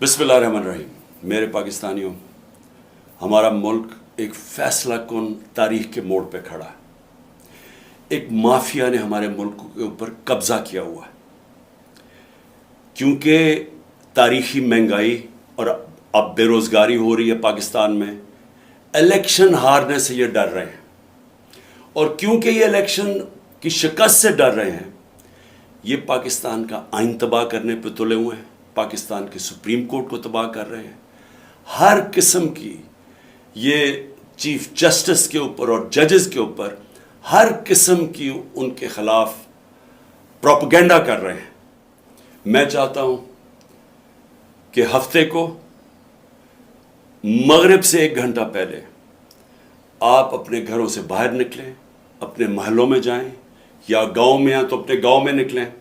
बिस्मिल्लाहिर्रहमानिर्रहीम। मेरे पाकिस्तानियों, हमारा मुल्क एक फैसला कुन तारीख के मोड़ पे खड़ा है। एक माफिया ने हमारे मुल्क के ऊपर कब्जा किया हुआ है, क्योंकि तारीखी महंगाई और अब बेरोज़गारी हो रही है पाकिस्तान में। इलेक्शन हारने से ये डर रहे हैं, और क्योंकि ये इलेक्शन की शिकस्त से डर रहे हैं, ये पाकिस्तान का आइन तबाह करने पे तुले हुए हैं, पाकिस्तान के सुप्रीम कोर्ट को तबाह कर रहे हैं। हर किस्म की ये चीफ जस्टिस के ऊपर और जजेस के ऊपर हर किस्म की उनके खिलाफ प्रोपेगेंडा कर रहे हैं। मैं चाहता हूं कि हफ्ते को मगरिब से 1 घंटा पहले आप अपने घरों से बाहर निकलें, अपने महलों में जाएं, या गांव में हैं तो अपने गांव में निकलें,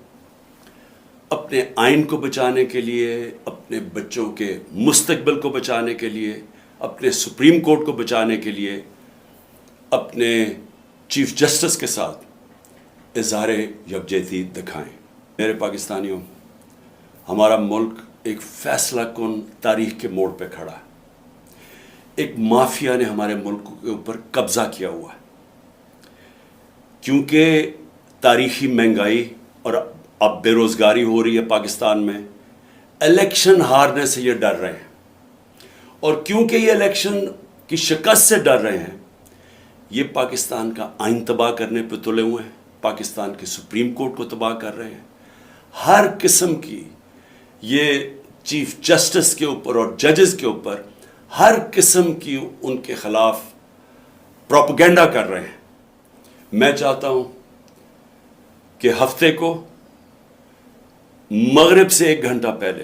अपने आइन को बचाने के लिए, अपने बच्चों के मुस्तकबिल को बचाने के लिए, अपने सुप्रीम कोर्ट को बचाने के लिए, अपने चीफ जस्टिस के साथ इज़हारे यकजहती दिखाएं। मेरे पाकिस्तानियों, हमारा मुल्क एक फैसला कुन तारीख के मोड़ पे खड़ा है। एक माफिया ने हमारे मुल्क के ऊपर कब्जा किया हुआ है, क्योंकि तारीखी महंगाई और अब बेरोज़गारी हो रही है पाकिस्तान में। इलेक्शन हारने से ये डर रहे हैं, और क्योंकि ये इलेक्शन की शिकस्त से डर रहे हैं, ये पाकिस्तान का आइन तबाह करने पे तुले हुए हैं, पाकिस्तान के सुप्रीम कोर्ट को तबाह कर रहे हैं। हर किस्म की ये चीफ जस्टिस के ऊपर और जजेस के ऊपर हर किस्म की उनके खिलाफ प्रोपेगेंडा कर रहे हैं। मैं चाहता हूं कि हफ्ते को मगरिब से 1 घंटा पहले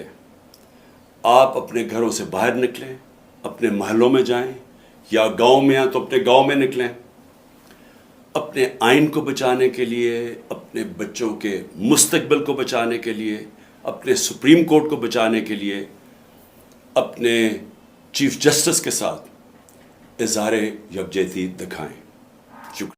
आप अपने घरों से बाहर निकलें, अपने महलों में जाएं, या गांव में हैं तो अपने गांव में निकलें, अपने आइन को बचाने के लिए, अपने बच्चों के मुस्तकबिल को बचाने के लिए, अपने सुप्रीम कोर्ट को बचाने के लिए, अपने चीफ जस्टिस के साथ इज़हारे यकजहती दिखाएं।